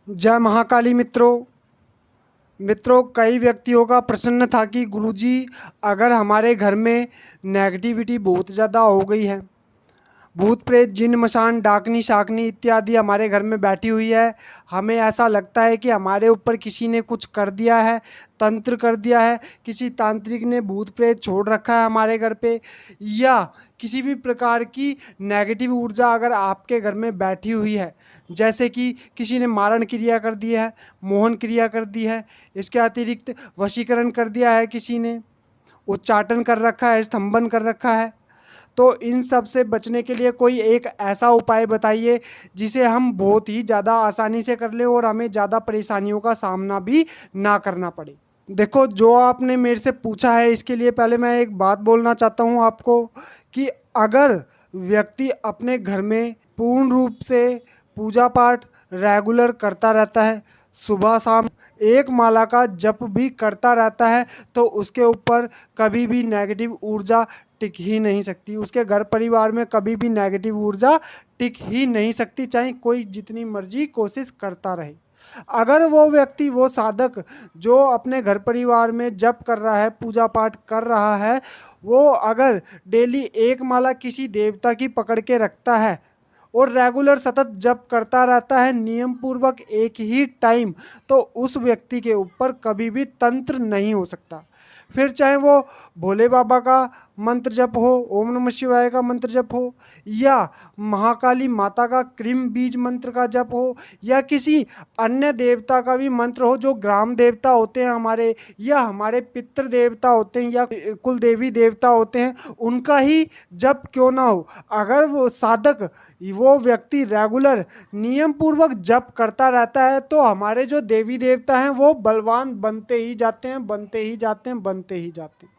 जय महाकाली मित्रों कई व्यक्तियों का प्रश्न था कि गुरुजी, अगर हमारे घर में नेगेटिविटी बहुत ज़्यादा हो गई है, भूत प्रेत जिन मसान डाकनी शाकनी इत्यादि हमारे घर में बैठी हुई है, हमें ऐसा लगता है कि हमारे ऊपर किसी ने कुछ कर दिया है, तंत्र कर दिया है, किसी तांत्रिक ने भूत प्रेत छोड़ रखा है हमारे घर पे, या किसी भी प्रकार की नेगेटिव ऊर्जा अगर आपके घर में बैठी हुई है, जैसे कि किसी ने मारण क्रिया कर दी है, मोहन क्रिया कर दी है, इसके अतिरिक्त वशीकरण कर दिया है, किसी ने उच्चाटन कर रखा है, स्तंभन कर रखा है, तो इन सब से बचने के लिए कोई एक ऐसा उपाय बताइए जिसे हम बहुत ही ज़्यादा आसानी से कर लें और हमें ज़्यादा परेशानियों का सामना भी ना करना पड़े। देखो, जो आपने मेरे से पूछा है इसके लिए पहले मैं एक बात बोलना चाहता हूँ आपको कि अगर व्यक्ति अपने घर में पूर्ण रूप से पूजा पाठ रेगुलर करता रहता है, सुबह शाम एक माला का जप भी करता रहता है, तो उसके ऊपर कभी भी नेगेटिव ऊर्जा टिक ही नहीं सकती। उसके घर परिवार में कभी भी नेगेटिव ऊर्जा टिक ही नहीं सकती, चाहे कोई जितनी मर्जी कोशिश करता रहे। अगर वो व्यक्ति, वो साधक जो अपने घर परिवार में जप कर रहा है, पूजा पाठ कर रहा है, वो अगर डेली एक माला किसी देवता की पकड़ के रखता है और रेगुलर सतत जप करता रहता है नियम पूर्वक एक ही टाइम, तो उस व्यक्ति के ऊपर कभी भी तंत्र नहीं हो सकता। फिर चाहे वो भोले बाबा का मंत्र जप हो, ओम नमः शिवाय का मंत्र जप हो, या महाकाली माता का क्रीम बीज मंत्र का जप हो, या किसी अन्य देवता का भी मंत्र हो, जो ग्राम देवता होते हैं हमारे, या हमारे पितृ देवता होते हैं, या कुल देवी देवता होते हैं, उनका ही जप क्यों ना हो, अगर वो साधक, वो व्यक्ति रेगुलर नियम पूर्वक जप करता रहता है, तो हमारे जो देवी देवता हैं वो बलवान बनते ही जाते हैं, बनते ही जाते हैं, बनते ही जाते हैं।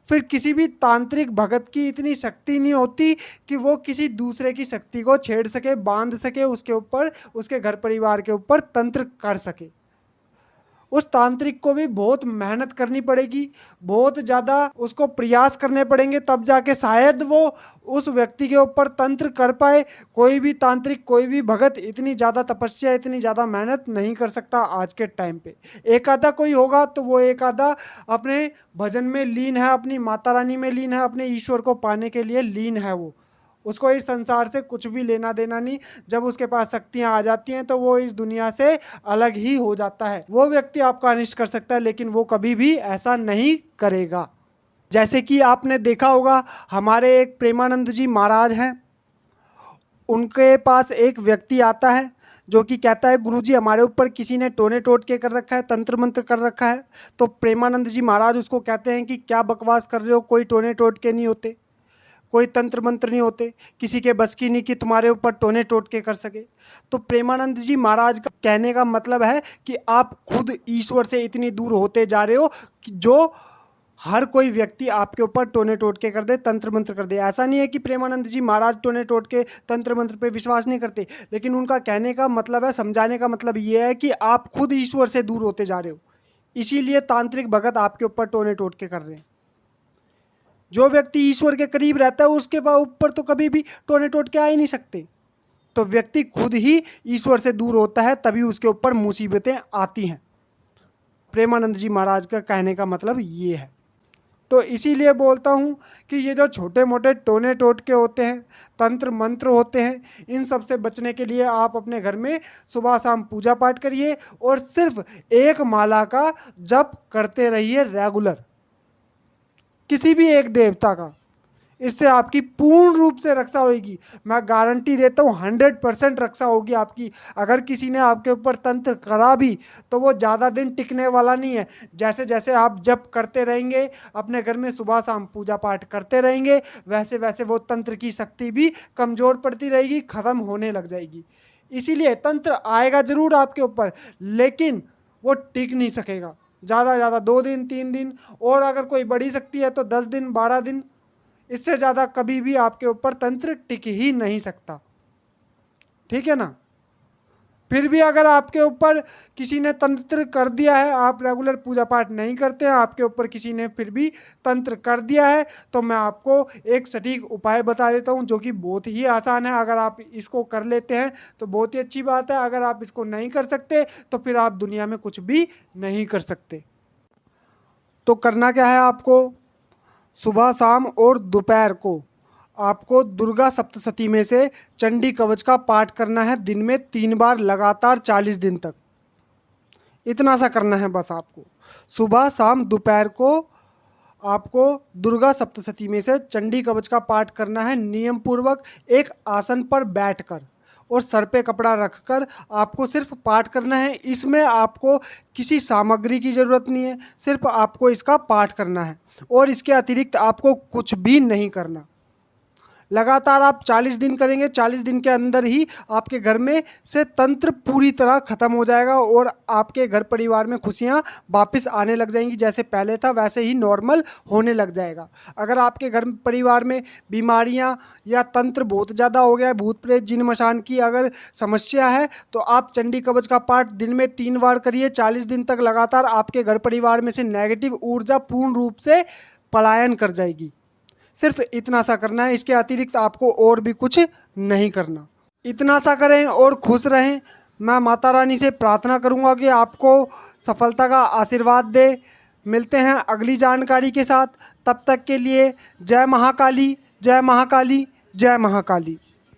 फिर किसी भी तांत्रिक भगत की इतनी शक्ति नहीं होती कि वो किसी दूसरे की शक्ति को छेड़ सके, बांध सके, उसके ऊपर, उसके घर परिवार के ऊपर तंत्र कर सके। उस तांत्रिक को भी बहुत मेहनत करनी पड़ेगी, बहुत ज़्यादा उसको प्रयास करने पड़ेंगे, तब जाके शायद वो उस व्यक्ति के ऊपर तंत्र कर पाए। कोई भी तांत्रिक, कोई भी भगत इतनी ज़्यादा तपस्या, इतनी ज़्यादा मेहनत नहीं कर सकता आज के टाइम पे। एक आधा कोई होगा तो वो एक आधा अपने भजन में लीन है, अपनी माता रानी में लीन है, अपने ईश्वर को पाने के लिए लीन है। वो, उसको इस संसार से कुछ भी लेना देना नहीं। जब उसके पास शक्तियां आ जाती हैं तो वो इस दुनिया से अलग ही हो जाता है। वो व्यक्ति आपका अनिष्ट कर सकता है, लेकिन वो कभी भी ऐसा नहीं करेगा। जैसे कि आपने देखा होगा, हमारे एक प्रेमानंद जी महाराज हैं, उनके पास एक व्यक्ति आता है जो कि कहता है, गुरुजी हमारे ऊपर किसी ने टोने टोटके कर रखा है, तंत्र मंत्र कर रखा है। तो प्रेमानंद जी महाराज उसको कहते हैं कि क्या बकवास कर रहे हो, कोई टोने टोटके नहीं होते, कोई तंत्र मंत्र नहीं होते, किसी के बस की नहीं कि तुम्हारे ऊपर टोने टोटके कर सके। तो प्रेमानंद जी महाराज का कहने का मतलब है कि आप खुद ईश्वर से इतनी दूर होते जा रहे हो कि जो हर कोई व्यक्ति आपके ऊपर टोने टोटके कर दे, तंत्र मंत्र कर दे। ऐसा नहीं है कि प्रेमानंद जी महाराज टोने टोटके तंत्र मंत्र पे विश्वास नहीं करते, लेकिन उनका कहने का मतलब है, समझाने का मतलब ये है कि आप खुद ईश्वर से दूर होते जा रहे हो, इसीलिए तांत्रिक भगत आपके ऊपर टोने टोटके कर रहे हैं। जो व्यक्ति ईश्वर के करीब रहता है उसके ऊपर तो कभी भी टोने टोटके आ ही नहीं सकते। तो व्यक्ति खुद ही ईश्वर से दूर होता है, तभी उसके ऊपर मुसीबतें आती हैं। प्रेमानंद जी महाराज का कहने का मतलब ये है। तो इसीलिए बोलता हूँ कि ये जो छोटे मोटे टोने टोटके होते हैं, तंत्र मंत्र होते हैं, इन सब से बचने के लिए आप अपने घर में सुबह शाम पूजा पाठ करिए और सिर्फ एक माला का जप करते रहिए रेगुलर, किसी भी एक देवता का। इससे आपकी पूर्ण रूप से रक्षा होगी। मैं गारंटी देता हूँ 100% रक्षा होगी आपकी। अगर किसी ने आपके ऊपर तंत्र करा भी तो वो ज़्यादा दिन टिकने वाला नहीं है। जैसे जैसे आप जप करते रहेंगे, अपने घर में सुबह शाम पूजा पाठ करते रहेंगे, वैसे वैसे वो तंत्र की शक्ति भी कमज़ोर पड़ती रहेगी, ख़त्म होने लग जाएगी। इसीलिए तंत्र आएगा ज़रूर आपके ऊपर, लेकिन वो टिक नहीं सकेगा। ज़्यादा ज़्यादा 2 दिन 3 दिन, और अगर कोई बड़ी शक्ति है तो 10 दिन 12 दिन, इससे ज़्यादा कभी भी आपके ऊपर तंत्र टिक ही नहीं सकता। ठीक है ना। फिर भी अगर आपके ऊपर किसी ने तंत्र कर दिया है, आप रेगुलर पूजा पाठ नहीं करते हैं, आपके ऊपर किसी ने फिर भी तंत्र कर दिया है, तो मैं आपको एक सटीक उपाय बता देता हूं जो कि बहुत ही आसान है। अगर आप इसको कर लेते हैं तो बहुत ही अच्छी बात है। अगर आप इसको नहीं कर सकते तो फिर आप दुनिया में कुछ भी नहीं कर सकते। तो करना क्या है आपको, सुबह शाम और दोपहर को आपको दुर्गा सप्तशती में से चंडी कवच का पाठ करना है, दिन में 3 बार लगातार 40 दिन तक। इतना सा करना है बस आपको। सुबह शाम दोपहर को आपको दुर्गा सप्तशती में से चंडी कवच का पाठ करना है, नियम पूर्वक एक आसन पर बैठकर और सर पे कपड़ा रखकर आपको सिर्फ पाठ करना है। इसमें आपको किसी सामग्री की ज़रूरत नहीं है, सिर्फ आपको इसका पाठ करना है और इसके अतिरिक्त आपको कुछ भी नहीं करना। लगातार आप 40 दिन करेंगे, 40 दिन के अंदर ही आपके घर में से तंत्र पूरी तरह खत्म हो जाएगा और आपके घर परिवार में खुशियां वापस आने लग जाएंगी। जैसे पहले था वैसे ही नॉर्मल होने लग जाएगा। अगर आपके घर परिवार में बीमारियां या तंत्र बहुत ज़्यादा हो गया है, भूत प्रेत जिन मशान की अगर समस्या है, तो आप चंडी कवच का पाठ दिन में 3 बार करिए 40 दिन तक लगातार। आपके घर परिवार में से नेगेटिव ऊर्जा पूर्ण रूप से पलायन कर जाएगी। सिर्फ इतना सा करना है, इसके अतिरिक्त आपको और भी कुछ नहीं करना। इतना सा करें और खुश रहें। मैं माता रानी से प्रार्थना करूंगा कि आपको सफलता का आशीर्वाद दे। मिलते हैं अगली जानकारी के साथ, तब तक के लिए जय महाकाली, जय महाकाली, जय महाकाली।